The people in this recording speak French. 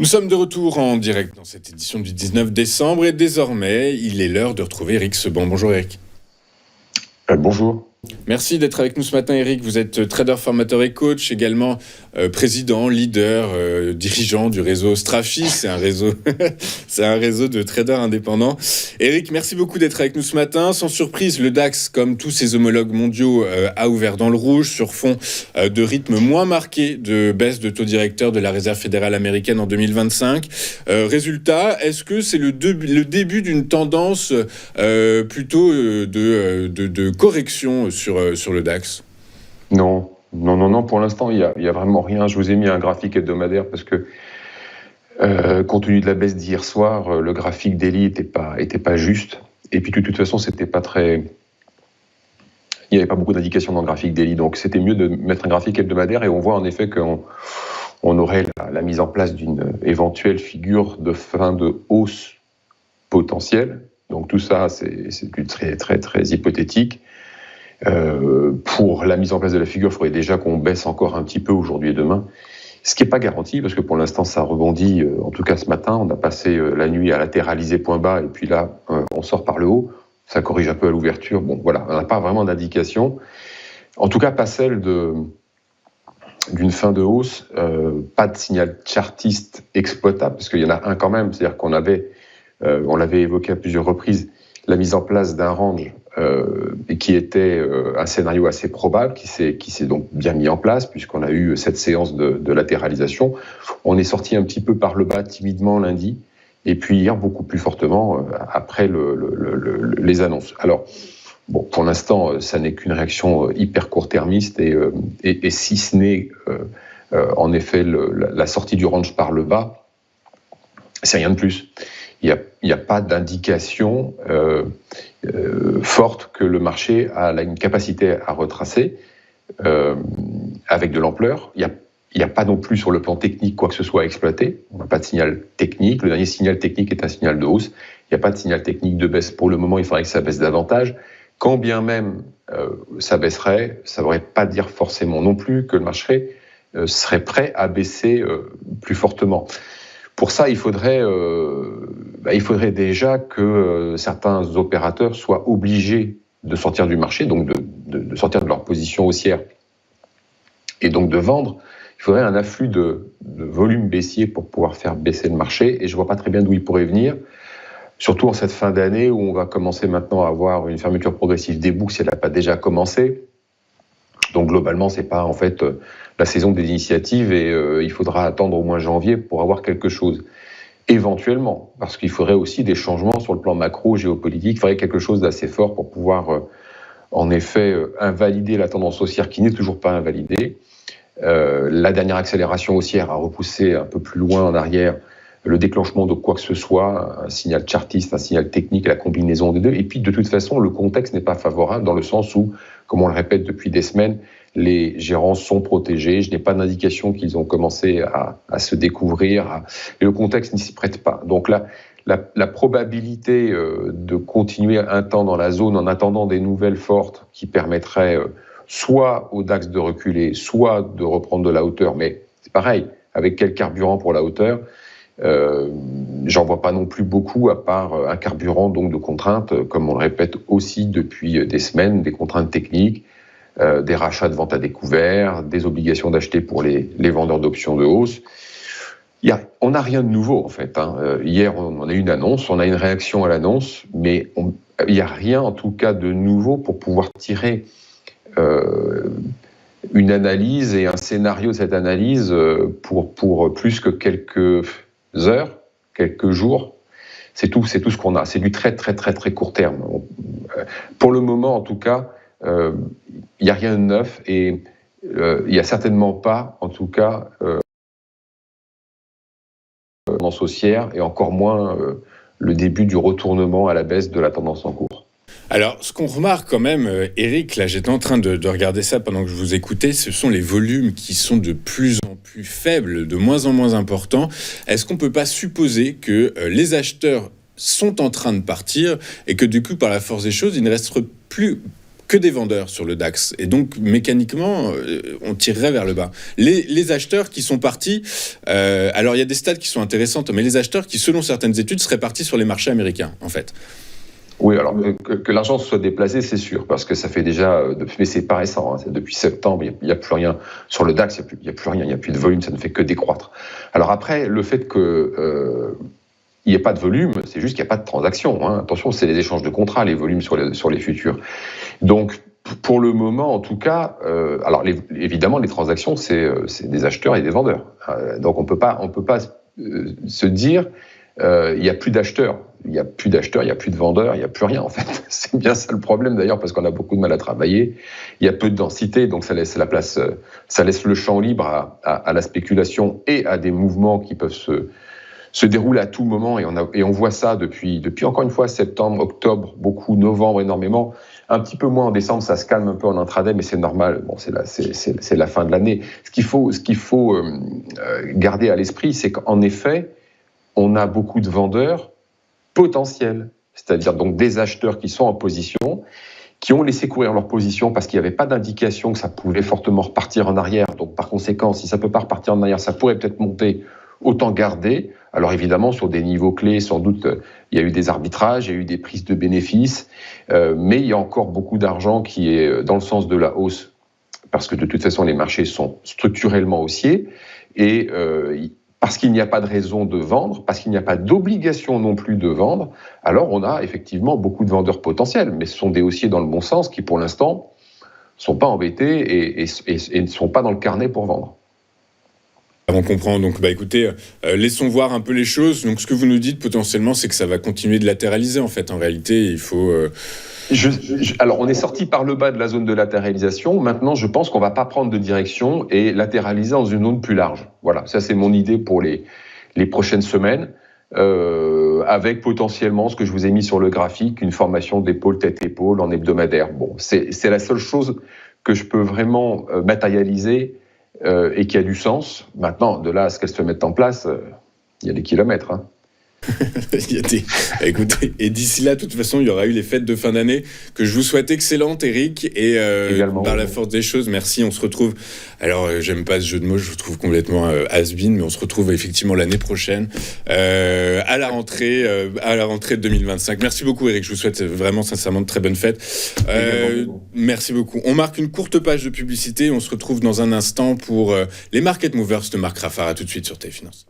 sommes de retour en direct dans cette édition du 19 décembre et désormais, il est l'heure de retrouver Eric Seban. Bonjour Eric. Bonjour. Merci d'être avec nous ce matin Eric. Vous êtes trader, formateur et coach, également président, leader, dirigeant du réseau Strafi. C'est un réseau, c'est un réseau de traders indépendants. Eric, merci beaucoup d'être avec nous ce matin. Sans surprise, le DAX, comme tous ses homologues mondiaux, a ouvert dans le rouge sur fond de rythme moins marqué de baisse de taux directeur de la Réserve fédérale américaine en 2025. Résultat, est-ce que c'est le début d'une tendance plutôt de correction sur le DAX? Non. Pour l'instant, il y a vraiment rien. Je vous ai mis un graphique hebdomadaire parce que, compte tenu de la baisse d'hier soir, le graphique daily était pas juste. Et puis, de toute façon, c'était pas très... Il n'y avait pas beaucoup d'indications dans le graphique daily. Donc, c'était mieux de mettre un graphique hebdomadaire et on voit en effet qu'on aurait la mise en place d'une éventuelle figure de fin de hausse potentielle. Donc, tout ça, c'est du très, très, très hypothétique. Pour la mise en place de la figure, il faudrait déjà qu'on baisse encore un petit peu aujourd'hui et demain. Ce qui n'est pas garanti, parce que pour l'instant, ça rebondit. En tout cas, ce matin, on a passé la nuit à latéraliser point bas, et puis là, on sort par le haut. Ça corrige un peu à l'ouverture. Bon, voilà, on n'a pas vraiment d'indication. En tout cas, pas celle d'une fin de hausse. Pas de signal chartiste exploitable, parce qu'il y en a un quand même. C'est-à-dire qu'on on l'avait évoqué à plusieurs reprises, la mise en place d'un range et qui était un scénario assez probable, qui s'est donc bien mis en place, puisqu'on a eu cette séance de latéralisation. On est sorti un petit peu par le bas timidement lundi, et puis hier beaucoup plus fortement après les annonces. Alors, bon, pour l'instant, ça n'est qu'une réaction hyper court-termiste, et si ce n'est en effet la sortie du range par le bas, c'est rien de plus. Il n'y a pas d'indication forte que le marché a une capacité à retracer avec de l'ampleur. Il n'y a pas non plus sur le plan technique quoi que ce soit à exploiter. On n'a pas de signal technique. Le dernier signal technique est un signal de hausse. Il n'y a pas de signal technique de baisse. Pour le moment, il faudrait que ça baisse davantage. Quand bien même ça baisserait, ça ne voudrait pas dire forcément non plus que le marché serait prêt à baisser plus fortement. Pour ça, il faudrait déjà que certains opérateurs soient obligés de sortir du marché, donc de sortir de leur position haussière, et donc de vendre. Il faudrait un afflux de volume baissier pour pouvoir faire baisser le marché, et je ne vois pas très bien d'où il pourrait venir, surtout en cette fin d'année où on va commencer maintenant à avoir une fermeture progressive des boucles si elle n'a pas déjà commencé. Donc globalement, c'est pas en fait la saison des initiatives et il faudra attendre au moins janvier pour avoir quelque chose. Éventuellement, parce qu'il faudrait aussi des changements sur le plan macro, géopolitique, il faudrait quelque chose d'assez fort pour pouvoir en effet invalider la tendance haussière qui n'est toujours pas invalidée. La dernière accélération haussière a repoussé un peu plus loin en arrière le déclenchement de quoi que ce soit, un signal chartiste, un signal technique, la combinaison des deux. Et puis, de toute façon, le contexte n'est pas favorable dans le sens où, comme on le répète depuis des semaines, les gérants sont protégés. Je n'ai pas d'indication qu'ils ont commencé à se découvrir. Et le contexte n'y s'y prête pas. Donc là, la probabilité de continuer un temps dans la zone en attendant des nouvelles fortes qui permettraient soit au DAX de reculer, soit de reprendre de la hauteur, mais c'est pareil, avec quel carburant pour la hauteur ? J'en vois pas non plus beaucoup, à part un carburant donc de contraintes, comme on le répète aussi depuis des semaines, des contraintes techniques, des rachats de vente à découvert, des obligations d'acheter pour les vendeurs d'options de hausse. On n'a rien de nouveau en fait. Hier, on a eu une annonce, on a une réaction à l'annonce, mais il n'y a rien en tout cas de nouveau pour pouvoir tirer une analyse et un scénario de cette analyse pour plus que quelques heures, quelques jours. C'est tout ce qu'on a. C'est du très, très, très, très court terme. Pour le moment, en tout cas, il n'y a rien de neuf et il n'y a certainement pas, en tout cas, tendance haussière et encore moins le début du retournement à la baisse de la tendance en cours. Alors, ce qu'on remarque quand même, Eric, là j'étais en train de regarder ça pendant que je vous écoutais, ce sont les volumes qui sont de plus en plus faibles, de moins en moins importants. Est-ce qu'on ne peut pas supposer que les acheteurs sont en train de partir et que du coup, par la force des choses, il ne reste plus que des vendeurs sur le DAX. Et donc, mécaniquement, on tirerait vers le bas. Les acheteurs qui sont partis... alors, il y a des stats qui sont intéressantes, mais les acheteurs qui, selon certaines études, seraient partis sur les marchés américains, en fait. Oui, alors que l'argent se soit déplacé, c'est sûr, parce que ça fait déjà... mais c'est pas récent, hein, depuis septembre, il n'y a plus rien. Sur le DAX, il n'y a plus rien, il n'y a plus de volume, ça ne fait que décroître. Alors après, le fait que... il n'y a pas de volume, c'est juste qu'il n'y a pas de transaction. Hein. Attention, c'est les échanges de contrats, les volumes sur les futurs. Donc, pour le moment, en tout cas, alors évidemment, les transactions, c'est des acheteurs et des vendeurs. Donc, on peut pas se dire, il n'y a plus d'acheteurs. Il n'y a plus d'acheteurs, il n'y a plus de vendeurs, il n'y a plus rien, en fait. C'est bien ça le problème, d'ailleurs, parce qu'on a beaucoup de mal à travailler. Il y a peu de densité, donc ça laisse la place, ça laisse le champ libre à la spéculation et à des mouvements qui peuvent se déroule à tout moment, et on voit ça depuis encore une fois septembre, octobre, beaucoup, novembre énormément, un petit peu moins en décembre, ça se calme un peu en intraday, mais c'est normal, bon, c'est la fin de l'année. Ce qu'il faut garder à l'esprit, c'est qu'en effet, on a beaucoup de vendeurs potentiels, c'est-à-dire donc des acheteurs qui sont en position, qui ont laissé courir leur position parce qu'il n'y avait pas d'indication que ça pouvait fortement repartir en arrière, donc par conséquent, si ça ne peut pas repartir en arrière, ça pourrait peut-être monter, autant garder. Alors évidemment, sur des niveaux clés, sans doute, il y a eu des arbitrages, il y a eu des prises de bénéfices, mais il y a encore beaucoup d'argent qui est dans le sens de la hausse, parce que de toute façon, les marchés sont structurellement haussiers, et parce qu'il n'y a pas de raison de vendre, parce qu'il n'y a pas d'obligation non plus de vendre, alors on a effectivement beaucoup de vendeurs potentiels, mais ce sont des haussiers dans le bon sens qui, pour l'instant, ne sont pas embêtés et ne sont pas dans le carnet pour vendre. On comprend, donc écoutez, laissons voir un peu les choses. Donc ce que vous nous dites potentiellement, c'est que ça va continuer de latéraliser en fait. En réalité, il faut... Alors on est sorti par le bas de la zone de latéralisation. Maintenant, je pense qu'on ne va pas prendre de direction et latéraliser dans une zone plus large. Voilà, ça c'est mon idée pour les prochaines semaines, avec potentiellement ce que je vous ai mis sur le graphique, une formation d'épaule tête-épaule en hebdomadaire. Bon, c'est la seule chose que je peux vraiment matérialiser et qui a du sens. Maintenant, de là à ce qu'elle se mette en place, il y a des kilomètres. Hein. Écoutez, et d'ici là, de toute façon, il y aura eu les fêtes de fin d'année que je vous souhaite excellentes, Eric, et par la force des choses, merci. On se retrouve. Alors, j'aime pas ce jeu de mots, je vous trouve complètement has-been, mais on se retrouve effectivement l'année prochaine à la rentrée de 2025. Merci beaucoup, Eric. Je vous souhaite vraiment sincèrement de très bonnes fêtes. Merci beaucoup. On marque une courte page de publicité. On se retrouve dans un instant pour les Market Movers de Marc Raffard. À tout de suite sur TF Finance.